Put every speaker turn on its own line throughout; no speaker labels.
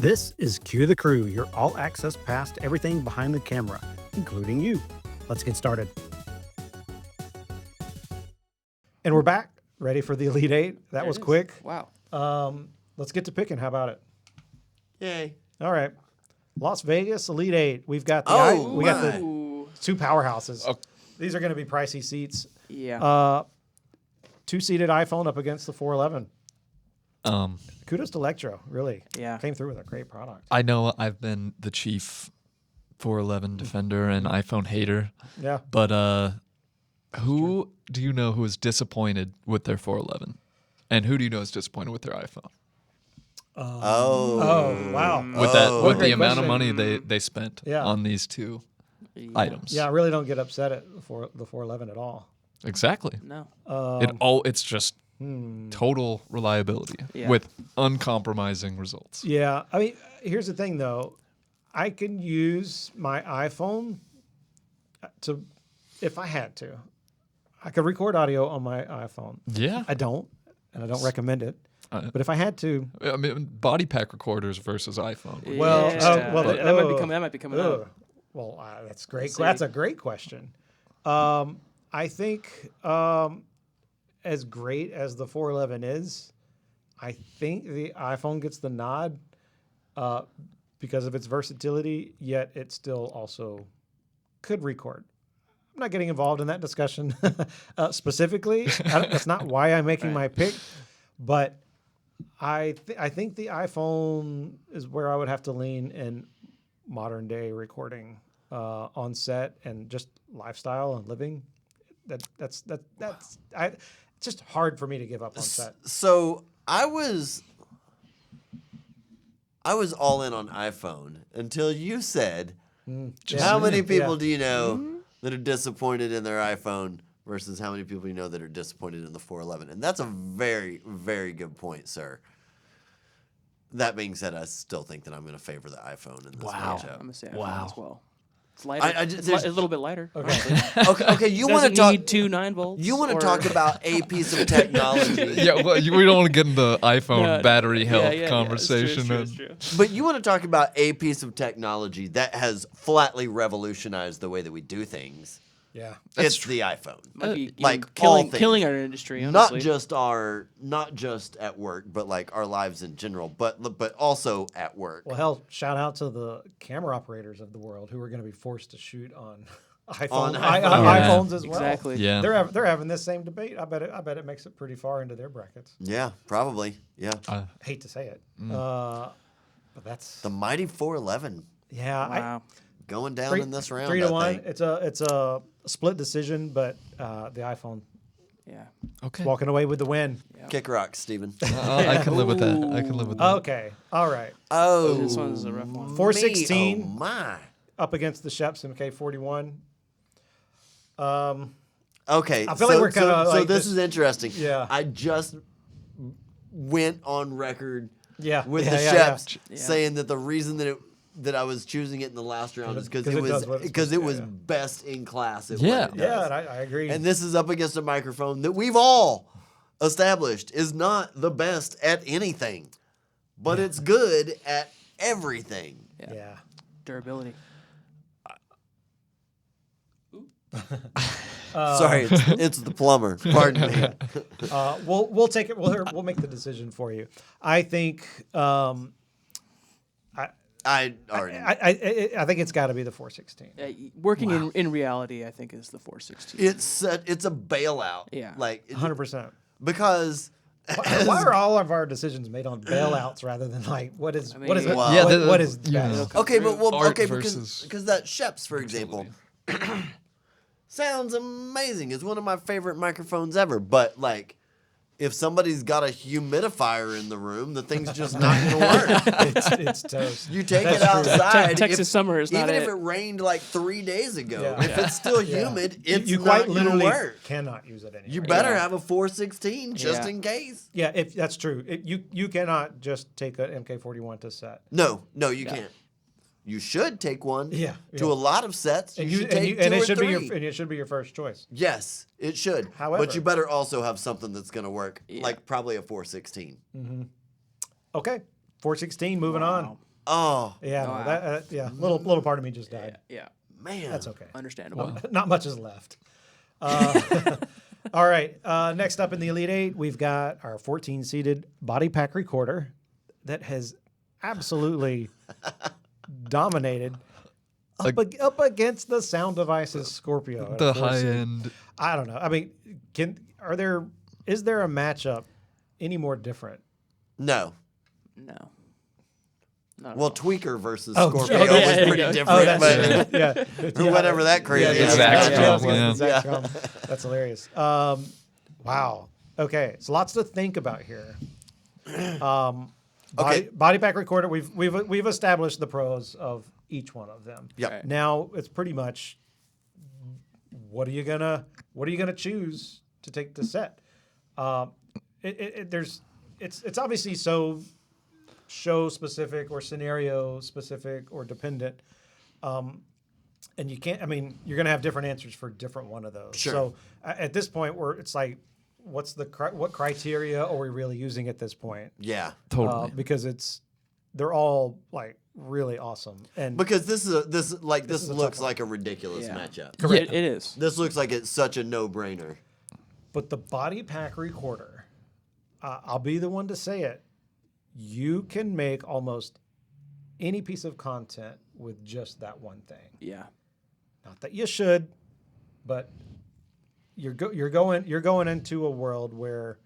This is Cue the Crew, your all-access pass to everything behind the camera, including you. Let's get started. And we're back, ready for the Elite Eight. That was quick.
Wow.
Let's get to picking. How about it?
Yay.
All right. Las Vegas Elite Eight. We've got the got the two powerhouses.
Oh.
These are going to be pricey seats.
Yeah.
Two-seated iPhone up against the 411. Kudos to Electro, really.
Yeah.
Came through with a great product.
I know I've been the chief 411 defender and iPhone hater,
Yeah.
but who do you know who is disappointed with their 411? And who do you know is disappointed with their iPhone?
Oh, wow.
With
great
the amount of
question.
money they spent on these two items.
Yeah, I really don't get upset at the 411 at all.
Exactly.
No.
It's just total reliability with uncompromising results.
Yeah. I mean, here's the thing, though. I can use my iPhone to, if I had to, I could record audio on my iPhone.
Yeah.
I don't, and I don't recommend it. But if I had to,
I mean, body pack recorders versus iPhone.
well,
that might be coming up.
Well, that's great. That's a great question. I think as great as the 411 is, I think the iPhone gets the nod because of its versatility, yet it still also could record. I'm not getting involved in that discussion specifically. That's not why I'm making my pick, but I think the iPhone is where I would have to lean in modern day recording on set and just lifestyle and living. It's just hard for me to give up on set.
So I was all in on iPhone until you said, how many people do you know that are disappointed in their iPhone versus how many people you know that are disappointed in the 411? And that's a very, very good point, sir. That being said, I still think that I'm going to favor the iPhone in this matchup.
I'm going to say iPhone as well. It's lighter. It's a little bit lighter.
Okay. You want to talk?
Need 2 9-volts.
You want to talk about a piece of technology?
Yeah, well, we don't want to get into iPhone battery health conversation.
It's true.
But you want to talk about a piece of technology that has flatly revolutionized the way that we do things.
Yeah,
it's the iPhone.
Might be
Like
killing our industry. Honestly.
Not just at work, but like our lives in general, but also at work.
Well, hell, shout out to the camera operators of the world who are going to be forced to shoot on iPhones as well.
Exactly.
Yeah.
They're having this same debate. I bet it makes it pretty far into their brackets.
Yeah, probably. Yeah.
Hate to say it, but that's
The mighty 411
Wow.
going down in this round.
3-1. It's a split decision, but the iPhone
Yeah.
Okay.
walking away with the win.
Kick rocks, Steven.
I can live with that.
Okay, all right.
Oh,
This one's a rough one.
416
Oh my.
up against the Sheps MK41.
Okay,
I feel like we're kinda
so
like
this
this-
is interesting.
Yeah.
I just went on record with the
Yeah.
Sheps saying that the reason that I was choosing it in the last round is because it was best in class.
Yeah.
And I agree.
And this is up against a microphone that we've all established is not the best at anything, but it's good at everything.
yeah.
Durability.
Sorry, it's the plumber. Pardon me.
We'll take it. We'll make the decision for you. I think.
I already.
I think it's got to be the 416.
Working in reality, I think, is the 416.
It's a bailout.
Yeah.
Like
100%.
Because
Why are all of our decisions made on bailouts rather than like what is
mean,
what is
well,
what is best?
okay, but
Art
because
versus
that Sheps, for example, sounds amazing. It's one of my favorite microphones ever. But like, if somebody's got a humidifier in the room, the thing's just not going to work.
It's toast.
You take it outside.
Texas summer is not
even if
it.
it rained like 3 days ago.
Yeah.
If it's still humid, it's
you
not
quite
going to
literally
work.
cannot use it anymore.
You better
Yeah.
have a 416 just
Yeah.
in case.
Yeah, if that's true. You cannot just take an MK41 to set.
No, you can't. You should take one.
Yeah,
To
yeah.
a lot of sets, you should take two
and
or
it should
three.
it should be your first choice.
Yes, it should.
However-
but you better also have something that's going to work,
Yeah.
like probably a 416.
Okay, 416. Moving on.
Oh,
Yeah,
Wow.
no, that little part of me just died.
Yeah.
man.
That's okay.
Understandable.
Not much is left. All right. Next up in the Elite Eight, we've got our 14-seated body pack recorder that has absolutely dominated up against the Sound Devices Scorpio.
The high end.
I don't know. I mean, is there a matchup any more different?
No.
No. Not at
Well,
all.
Tweaker versus
Oh,
Scorpio
yeah,
was
there you
pretty
go.
different. but
Yeah.
or whatever that crazy
Yeah,
is.
Zach
yeah,
Strom, yeah.
Zach Strom. That's hilarious. Wow. Okay, so lots to think about here.
Okay.
Body pack recorder. We've established the pros of each one of them.
Yep.
Right.
Now it's pretty much what are you gonna choose to take the set? It's obviously so show specific or scenario specific or dependent. And you can't, I mean, you're going to have different answers for different one of those.
Sure.
So at this point where it's like, what criteria are we really using at this point?
Yeah.
Totally.
Because they're all like really awesome. And
Because this
is a
looks
tough one.
like a ridiculous
Yeah.
matchup.
It is.
This looks like it's such a no-brainer.
but the body pack recorder, I'll be the one to say it. You can make almost any piece of content with just that one thing.
Yeah.
Not that you should, but you're going into a world where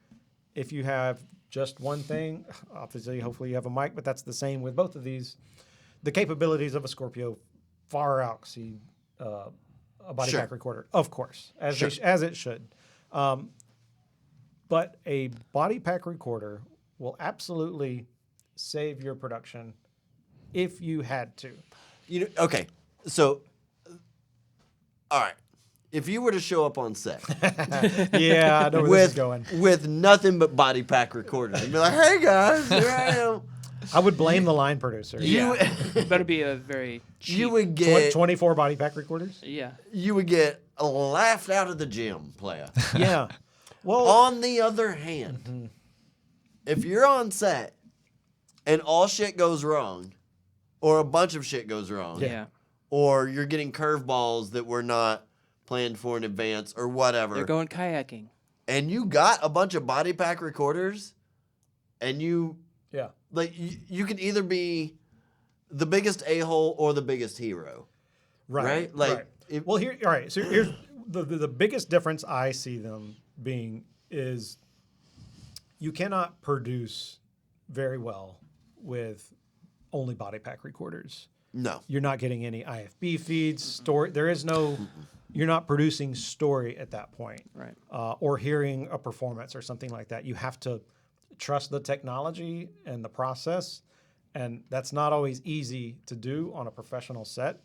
if you have just one thing, obviously, hopefully you have a mic, but that's the same with both of these. The capabilities of a Scorpio far exceed a body
Sure.
pack recorder, of course, as
Sure.
as it should. But a body pack recorder will absolutely save your production if you had to.
Okay, so, all right. If you were to show up on set
Yeah, I know where this is going.
with nothing but body pack recorders, and be like, "Hey guys, here I am."
I would blame the line producer.
You
It better be a very cheap.
you would get
24 body pack recorders?
Yeah.
laughed out of the gym, player.
Yeah. Well,
On the other hand, if you're on set and all shit goes wrong, or a bunch of shit goes wrong,
Yeah.
or you're getting curveballs that were not planned for in advance, or whatever,
They're going kayaking.
and you got a bunch of body pack recorders, and you can either be the biggest a-hole or the biggest hero. Right? Like,
right.
if-
Well, all right. So here's the biggest difference I see them being is you cannot produce very well with only body pack recorders.
No.
You're not getting any IFB feeds, story. There is no, you're not producing story at that point.
Right.
Or hearing a performance or something like that. You have to trust the technology and the process, and that's not always easy to do on a professional set.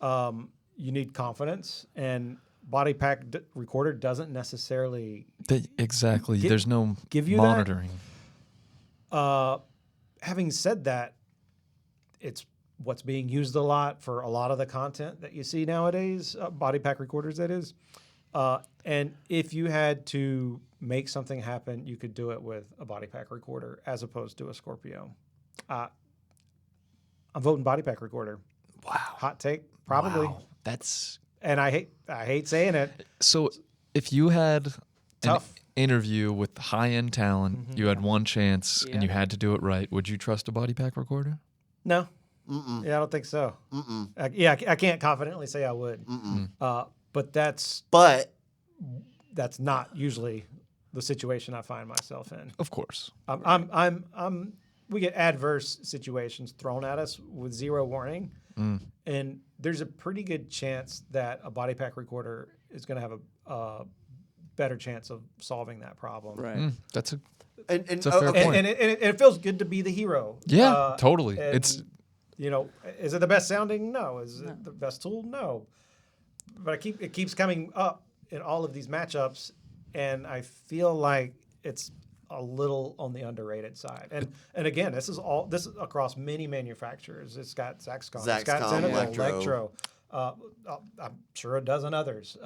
You need confidence, and body pack recorder doesn't necessarily.
Exactly. There's no
give you that?
monitoring.
Having said that, it's what's being used a lot for a lot of the content that you see nowadays, body pack recorders, that is. And if you had to make something happen, you could do it with a body pack recorder as opposed to a Scorpio. I'm voting body pack recorder.
Wow.
Hot take, probably.
Wow. That's
And I hate saying it.
so. If you had
Tough.
an interview with high-end talent, you had one chance, and you
Yeah.
had to do it right, would you trust a body pack recorder?
No.
Mm-mm.
Yeah, I don't think so.
Mm-mm.
I can't confidently say I would.
Mm-mm.
But that's not usually the situation I find myself in.
Of course.
We get adverse situations thrown at us with zero warning, and there's a pretty good chance that a body pack recorder is going to have a better chance of solving that problem.
Right.
That's a
And
It's a fair
okay.
point.
And it feels good to be the hero.
yeah, totally.
and,
It's
is it the best sounding? No. Is it the best tool? No. But it keeps coming up in all of these matchups, and I feel like it's a little on the underrated side. And again, this is across many manufacturers. It's got Zaxcom, it's got
Zaxcom,
Xenophon,
Electro.
I'm sure a dozen others.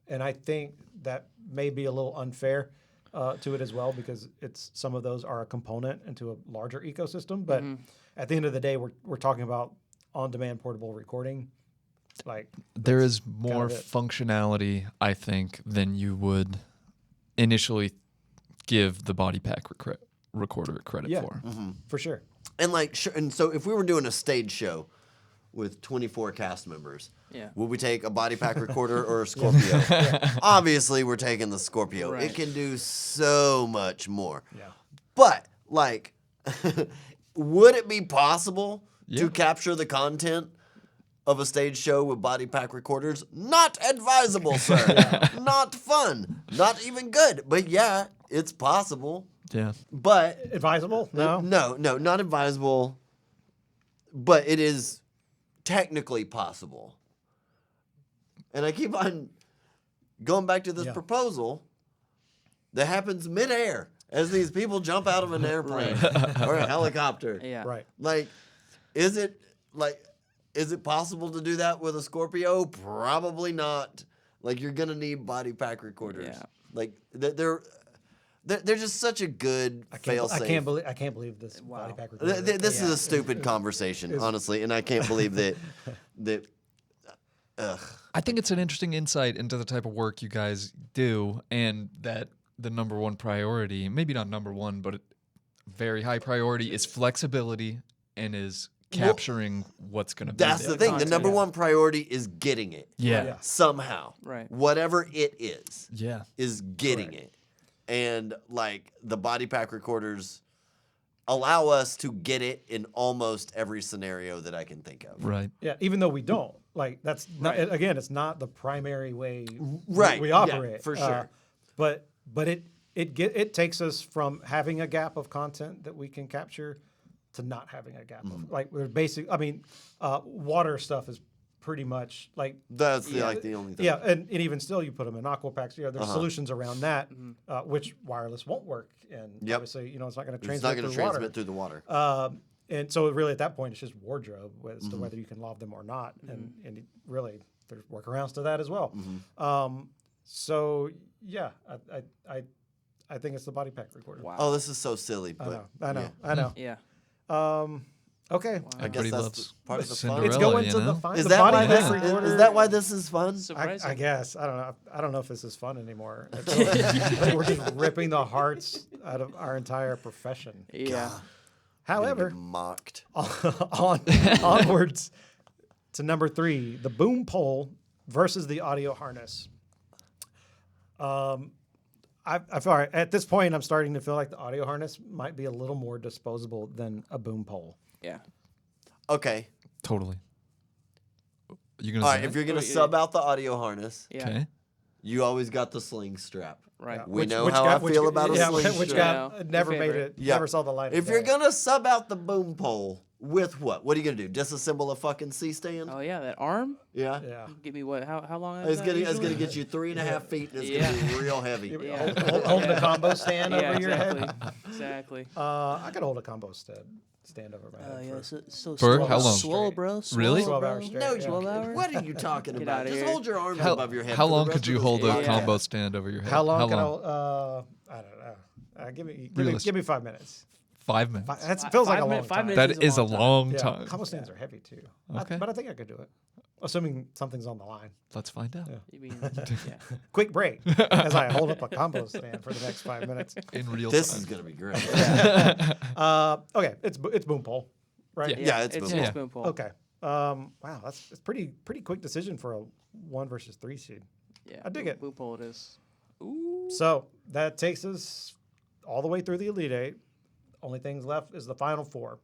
And I think that may be a little unfair. to it as well, because some of those are a component into a larger ecosystem. But at the end of the day, we're talking about on-demand portable recording. Like,
there is more
kind of
functionality, I think, than you would initially give the body pack recorder credit for.
For sure.
And and so if we were doing a stage show with 24 cast members, would we take a body pack recorder or a Scorpio? Obviously, we're taking the Scorpio.
Right.
It can do so much more.
Yeah.
But would it be possible to capture the content of a stage show with body pack recorders? Not advisable, sir. Not fun. Not even good. But yeah, it's possible.
Yeah.
But
Advisable? No.
no, not advisable. But it is technically possible. And I keep on going back to this proposal that happens midair as these people jump out of an airplane or a helicopter.
Yeah.
Right.
Like, is it possible to do that with a Scorpio? Probably not. Like, you're gonna need body pack recorders.
Yeah.
Like, they're just such a good fail-safe.
I can't believe this body pack recorder.
This is a stupid conversation, honestly, and I can't believe that.
I think it's an interesting insight into the type of work you guys do, and that the number one priority, maybe not number one, but very high priority, is flexibility and is capturing what's going to be
That's
there.
the thing. The
Content.
number one priority is getting it.
Yeah.
Somehow.
Right.
Whatever it is.
Yeah.
Is getting it. And like the body pack recorders allow us to get it in almost every scenario that I can think of.
Right.
Yeah, even though we don't. Like, that's not, again, it's not the primary way
Right.
we
Yeah,
operate.
for sure.
But it takes us from having a gap of content that we can capture to not having a gap of, like, we're water stuff is pretty much like
That's the only thing.
yeah, and even still, you put them in aqua packs. There's solutions around that, which wireless won't work, and obviously, it's not going to
It's not
transmit
going to
through water.
transmit through the water.
And so really at that point, it's just wardrobe as to whether you can lob them or not. And really, there's workarounds to that as well. So yeah, I think it's the body pack recorder.
Wow.
Oh, this is so silly. But
I know.
Yeah.
Okay.
I guess
Everybody
that's
loves
part of the fun.
Cinderella,
It's going
you
to
know?
the fun.
Is
the
that
body
why
pack
this
recorder.
is that why this is fun?
Surprising.
I guess I don't know if this is fun anymore. I feel like we're just ripping the hearts out of our entire profession.
Yeah.
However,
Mocked.
onwards to number 3, the boom pole versus the audio harness. I feel like at this point I'm starting to feel like the audio harness might be a little more disposable than a boom pole.
Yeah.
Okay.
Totally. You
All
gonna
right.
say
If
it?
you're gonna sub out the audio harness,
Yeah.
Okay.
you always got the sling strap.
Right.
We know how I feel about a sling
which
strap.
got never
Your
made
favorite.
it. Never saw the light.
If
of
you're
day.
gonna sub out the boom pole with what? What are you gonna do? Disassemble a fucking C-stand?
Oh yeah, that arm.
Yeah.
yeah.
Give me what? How long? Is
It's
that
gonna
usually?
get you 3.5 feet, and it's
Yeah.
gonna be real heavy.
Yeah.
Holding the combo stand
Yeah,
over your
exactly.
head.
Exactly.
I could hold a combo stand over my head.
Oh yeah,
for
so
For
swole,
how long?
Swole, bro. Swole,
Really?
12
bro.
hours straight.
No,
Yeah.
you
12 hours?
What are you talking
Get
about?
outta
Just
here.
hold your arms
How,
above your head.
how
for the
long
rest
could you
of
hold
this
a
video.
combo stand over your head?
How long
How
can
long?
I don't know. Give me
Realistic.
5 minutes.
5 minutes.
That feels like a long
minutes- 5
time.
minutes
That is a long
Yeah,
time.
combo stands are heavy too.
Okay.
But I think I could do it, assuming something's on the line.
Let's find out.
You mean, yeah.
Quick break as I hold up a combo stand for the next 5 minutes.
In real
This
time.
is gonna be great.
Okay, it's boom pole, right?
Yeah, it's
it's,
boom
it's
pole.
boom pole.
Okay. Wow, it's pretty quick decision for a 1 versus 3 seed.
Yeah.
I dig it.
Boom pole it is. Ooh.
So that takes us all the way through the Elite Eight. Only things left is the Final 4.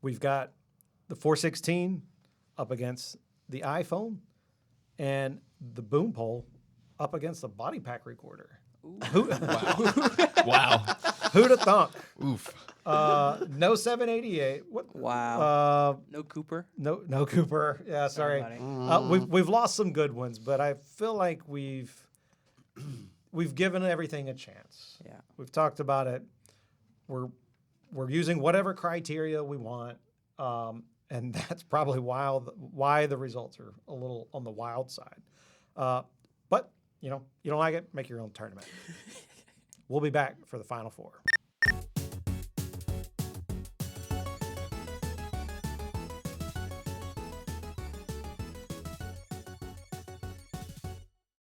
We've got the 416 up against the iPhone, and the boom pole up against the body pack recorder.
Wow.
Who'd have thunk?
Oof.
No 788. What?
Wow. No Cooper.
No Cooper. Yeah, sorry.
buddy.
We've lost some good ones, but I feel like we've given everything a chance.
Yeah.
We've talked about it. We're using whatever criteria we want, and that's probably why the results are a little on the wild side. But you don't like it, make your own tournament. We'll be back for the final four.